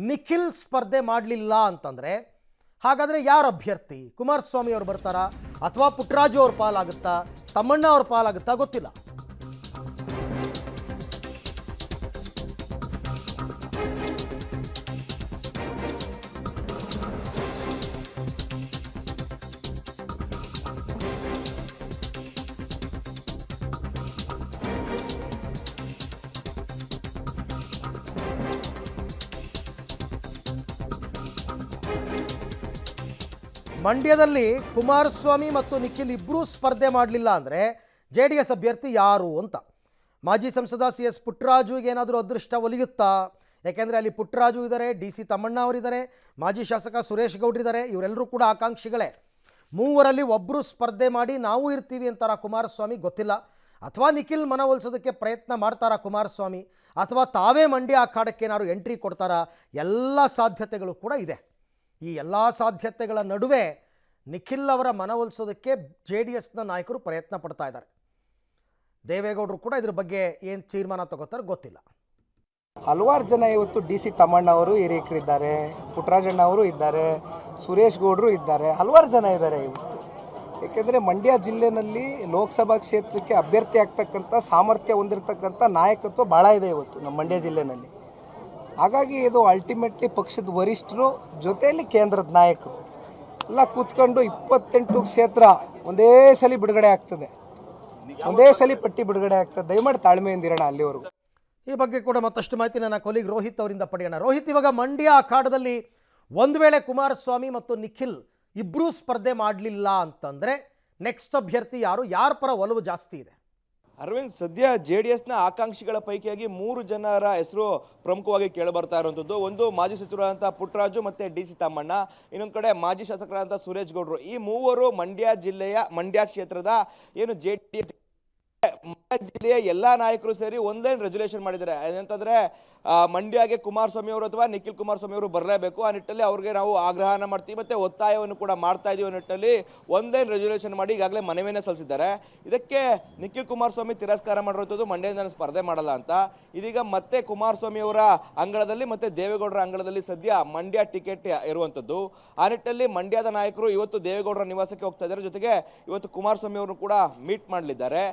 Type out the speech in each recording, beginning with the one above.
ನಿಖಿಲ್ ಸ್ಪರ್ಧೆ ಮಾಡಲಿಲ್ಲ ಅಂತಂದರೆ ಹಾಗಾದರೆ ಯಾರು ಅಭ್ಯರ್ಥಿ? ಕುಮಾರಸ್ವಾಮಿ ಅವರು ಬರ್ತಾರಾ ಅಥವಾ ಪುಟ್ಟರಾಜು ಅವ್ರ ಪಾಲಾಗುತ್ತಾ, ತಮ್ಮಣ್ಣ ಅವ್ರ ಪಾಲಾಗುತ್ತಾ ಗೊತ್ತಿಲ್ಲ. ಮಂಡ್ಯದಲ್ಲಿ ಕುಮಾರಸ್ವಾಮಿ ಮತ್ತು ನಿಖಿಲ್ ಇಬ್ಬರೂ ಸ್ಪರ್ಧೆ ಮಾಡಲಿಲ್ಲ ಅಂದರೆ JDS ಅಭ್ಯರ್ಥಿ ಯಾರು ಅಂತ. ಮಾಜಿ ಸಂಸದ CS ಪುಟ್ಟರಾಜುಗೆ ಏನಾದರೂ ಅದೃಷ್ಟ ಒಲಿಯುತ್ತಾ? ಯಾಕೆಂದರೆ ಅಲ್ಲಿ ಪುಟ್ಟರಾಜು ಇದ್ದಾರೆ, DC ತಮ್ಮಣ್ಣ ಅವರಿದ್ದಾರೆ, ಮಾಜಿ ಶಾಸಕ ಸುರೇಶ್ ಗೌಡ್ರಿದ್ದಾರೆ. ಇವರೆಲ್ಲರೂ ಕೂಡ ಆಕಾಂಕ್ಷಿಗಳೇ. ಮೂವರಲ್ಲಿ ಒಬ್ಬರು ಸ್ಪರ್ಧೆ ಮಾಡಿ ನಾವು ಇರ್ತೀವಿ ಅಂತಾರ ಕುಮಾರಸ್ವಾಮಿ, ಗೊತ್ತಿಲ್ಲ. ಅಥವಾ ನಿಖಿಲ್ ಮನವೊಲಿಸೋದಕ್ಕೆ ಪ್ರಯತ್ನ ಮಾಡ್ತಾರಾ ಕುಮಾರಸ್ವಾಮಿ, ಅಥವಾ ತಾವೇ ಮಂಡ್ಯ ಅಖಾಡಕ್ಕೆ ಏನಾದ್ರು ಎಂಟ್ರಿ ಕೊಡ್ತಾರಾ? ಎಲ್ಲ ಸಾಧ್ಯತೆಗಳು ಕೂಡ ಇದೆ. ಈ ಎಲ್ಲ ಸಾಧ್ಯತೆಗಳ ನಡುವೆ ನಿಖಿಲ್ ಅವರ ಮನವೊಲಿಸೋದಕ್ಕೆ JDSನ ನಾಯಕರು ಪ್ರಯತ್ನ ಪಡ್ತಾ ಇದ್ದಾರೆ. ದೇವೇಗೌಡರು ಕೂಡ ಇದ್ರ ಬಗ್ಗೆ ಏನು ತೀರ್ಮಾನ ತಗೋತಾರೆ ಗೊತ್ತಿಲ್ಲ. ಹಲವಾರು ಜನ ಇವತ್ತು DC ತಮ್ಮಣ್ಣ ಅವರು ಹಿರಿಯರಿದ್ದಾರೆ, ಪುಟ್ಟರಾಜಣ್ಣ ಅವರು ಇದ್ದಾರೆ, ಸುರೇಶ್ ಗೌಡರು ಇದ್ದಾರೆ, ಹಲವಾರು ಜನ ಇದ್ದಾರೆ ಇವತ್ತು. ಏಕೆಂದರೆ ಮಂಡ್ಯ ಜಿಲ್ಲೆಯಲ್ಲಿ ಲೋಕಸಭಾ ಕ್ಷೇತ್ರಕ್ಕೆ ಅಭ್ಯರ್ಥಿ ಆಗ್ತಕ್ಕಂಥ ಸಾಮರ್ಥ್ಯ ಹೊಂದಿರತಕ್ಕಂಥ ನಾಯಕತ್ವ ಭಾಳ ಇದೆ ಇವತ್ತು ನಮ್ಮ ಮಂಡ್ಯ ಜಿಲ್ಲೆಯಲ್ಲಿ. ಹಾಗಾಗಿ ಇದು ಅಲ್ಟಿಮೇಟ್ಲಿ ಪಕ್ಷದ ವರಿಷ್ಠರು ಜೊತೆಯಲ್ಲಿ ಕೇಂದ್ರದ ನಾಯಕರು ಎಲ್ಲ ಕೂತ್ಕೊಂಡು 28 ಕ್ಷೇತ್ರ ಒಂದೇ ಸಲ ಬಿಡುಗಡೆ ಆಗ್ತದೆ, ಒಂದೇ ಸಲ ಪಟ್ಟಿ ಬಿಡುಗಡೆ ಆಗ್ತದೆ. ದಯಮಾಡಿ ತಾಳ್ಮೆಯಿಂದ ಇರೋಣ ಅಲ್ಲಿವರೆಗೂ. ಈ ಬಗ್ಗೆ ಕೂಡ ಮತ್ತಷ್ಟು ಮಾಹಿತಿ ನನ್ನ ಕೊಲೀಗ್ ರೋಹಿತ್ ಅವರಿಂದ ಪಡೆಯೋಣ. ರೋಹಿತ್, ಇವಾಗ ಮಂಡ್ಯ ಅಖಾಡದಲ್ಲಿ ಒಂದು ವೇಳೆ ಕುಮಾರಸ್ವಾಮಿ ಮತ್ತು ನಿಖಿಲ್ ಇಬ್ಬರೂ ಸ್ಪರ್ಧೆ ಮಾಡಲಿಲ್ಲ ಅಂತಂದರೆ ನೆಕ್ಸ್ಟ್ ಅಭ್ಯರ್ಥಿ ಯಾರು? ಯಾರ ಪರ ಒಲವು ಜಾಸ್ತಿ ಇದೆ? ಅರವಿಂದ್, ಸದ್ಯ JDSನ ಆಕಾಂಕ್ಷಿಗಳ ಪೈಕಿಯಾಗಿ 3 ಜನರ ಹೆಸರು ಪ್ರಮುಖವಾಗಿ ಕೇಳಿಬರ್ತಾ ಇರುವಂಥದ್ದು. ಒಂದು ಮಾಜಿ ಸಚಿವರಾದಂಥ ಪುಟ್ಟರಾಜು ಮತ್ತು DC ತಮ್ಮಣ್ಣ, ಇನ್ನೊಂದು ಕಡೆ ಮಾಜಿ ಶಾಸಕರಾದಂಥ ಸುರೇಶ್ ಗೌಡರು. ಈ ಮೂವರು ಮಂಡ್ಯ ಜಿಲ್ಲೆಯ ಮಂಡ್ಯ ಕ್ಷೇತ್ರದ ಏನು JDS ಮಂಡ್ಯ ಜಿಲ್ಲೆಯ ಎಲ್ಲ ನಾಯಕರು ಸೇರಿ ಒಂದೇ ರೆಸಲ್ಯೂಷನ್ ಮಾಡಿದ್ದಾರೆ. ಏನಂತಂದ್ರೆ ಮಂಡ್ಯಗೆ ಕುಮಾರಸ್ವಾಮಿ ಅವರು ಅಥವಾ ನಿಖಿಲ್ ಕುಮಾರಸ್ವಾಮಿ ಅವರು ಬರಲೇಬೇಕು. ಆ ನಿಟ್ಟಲ್ಲಿ ಅವ್ರಿಗೆ ನಾವು ಆಗ್ರಹನ ಮಾಡ್ತೀವಿ ಮತ್ತೆ ಒತ್ತಾಯವನ್ನು ಕೂಡ ಮಾಡ್ತಾ ಇದೀವಿ ಅನ್ನೋ ನಿಟ್ಟಲ್ಲಿ ಒಂದೇ ರೆಸಲ್ಯೂಷನ್ ಮಾಡಿ ಈಗಾಗಲೇ ಮನವಿಯನ್ನು ಸಲ್ಲಿಸಿದ್ದಾರೆ. ಇದಕ್ಕೆ ನಿಖಿಲ್ ಕುಮಾರಸ್ವಾಮಿ ತಿರಸ್ಕಾರ ಮಾಡಿರುವಂಥದ್ದು, ಮಂಡ್ಯದಿಂದ ಸ್ಪರ್ಧೆ ಮಾಡಲ್ಲ ಅಂತ. ಇದೀಗ ಮತ್ತೆ ಕುಮಾರಸ್ವಾಮಿ ಅವರ ಅಂಗಳದಲ್ಲಿ ಮತ್ತೆ ದೇವೇಗೌಡರ ಅಂಗಳದಲ್ಲಿ ಸದ್ಯ ಮಂಡ್ಯ ಟಿಕೆಟ್ ಇರುವಂಥದ್ದು. ಆ ನಿಟ್ಟಲ್ಲಿ ಮಂಡ್ಯದ ನಾಯಕರು ಇವತ್ತು ದೇವೇಗೌಡರ ನಿವಾಸಕ್ಕೆ ಹೋಗ್ತಾ ಇದ್ದಾರೆ. ಜೊತೆಗೆ ಇವತ್ತು ಕುಮಾರಸ್ವಾಮಿ ಅವರು ಕೂಡ ಮೀಟ್ ಮಾಡಲಿದ್ದಾರೆ.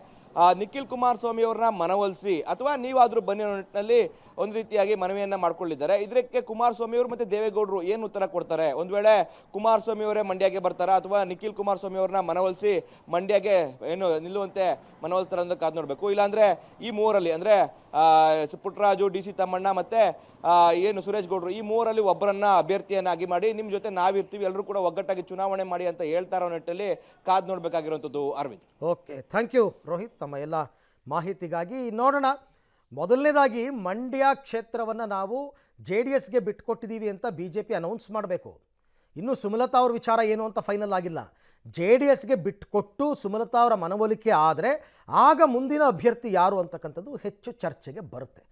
ನಿಖಿಲ್ ಕುಮಾರಸ್ವಾಮಿ ಅವ್ರನ್ನ ಮನವೊಲಿಸಿ ಅಥವಾ ನೀವಾದರೂ ಬನ್ನಿ ಅನ್ನೋ ನಿಟ್ಟಿನಲ್ಲಿ ಒಂದು ರೀತಿಯಾಗಿ ಮನವಿಯನ್ನ ಮಾಡ್ಕೊಳ್ಳಿದ್ದಾರೆ. ಇದಕ್ಕೆ ಕುಮಾರಸ್ವಾಮಿ ಅವರು ಮತ್ತೆ ದೇವೇಗೌಡರು ಏನು ಉತ್ತರ ಕೊಡ್ತಾರೆ? ಒಂದು ವೇಳೆ ಕುಮಾರಸ್ವಾಮಿ ಅವರೇ ಮಂಡ್ಯಗೆ ಬರ್ತಾರಾ ಅಥವಾ ನಿಖಿಲ್ ಕುಮಾರಸ್ವಾಮಿ ಅವ್ರನ್ನ ಮನವೊಲಿಸಿ ಮಂಡ್ಯಗೆ ಏನು ನಿಲ್ಲುವಂತೆ ಮನವೊಲಿಸ್ತಾರೆ ಅಂತ ಕಾದು ನೋಡಬೇಕು. ಇಲ್ಲಾಂದ್ರೆ ಈ ಮೂವರಲ್ಲಿ ಅಂದ್ರೆ ಪುಟ್ಟರಾಜು, DC ತಮ್ಮಣ್ಣ ಮತ್ತೆ ಏನು ಸುರೇಶ್ ಗೌಡರು, ಈ ಮೂವರಲ್ಲಿ ಒಬ್ಬರನ್ನ ಅಭ್ಯರ್ಥಿಯನ್ನಾಗಿ ಮಾಡಿ ನಿಮ್ಮ ಜೊತೆ ನಾವಿರ್ತೀವಿ, ಎಲ್ಲರೂ ಕೂಡ ಒಗ್ಗಟ್ಟಾಗಿ ಚುನಾವಣೆ ಮಾಡಿ ಅಂತ ಹೇಳ್ತಾರೋ ನಿಟ್ಟಲ್ಲಿ ಕಾದು ನೋಡಬೇಕಾಗಿರುವಂಥದ್ದು. Arvind, okay, thank you Rohit ತಮ್ಮ ಎಲ್ಲ ಮಾಹಿತಿಗಾಗಿ. ನೋಡೋಣ, ಮೊದಲನೇದಾಗಿ ಮಂಡ್ಯ ಕ್ಷೇತ್ರವನ್ನು ನಾವು JDSಗೆ ಬಿಟ್ಕೊಟ್ಟಿದ್ದೀವಿ ಅಂತ BJP ಅನೌನ್ಸ್ ಮಾಡಬೇಕು. ಇನ್ನು ಸುಮಲತಾ ಅವ್ರ ವಿಚಾರ ಏನು ಅಂತ ಫೈನಲ್ ಆಗಿಲ್ಲ. JDSಗೆ ಬಿಟ್ಕೊಟ್ಟು ಸುಮಲತಾ ಅವರ ಮನವೊಲಿಕೆ ಆದರೆ ಆಗ ಮುಂದಿನ ಅಭ್ಯರ್ಥಿ ಯಾರು ಅಂತಕ್ಕಂಥದ್ದು ಹೆಚ್ಚು ಚರ್ಚೆಗೆ ಬರುತ್ತೆ.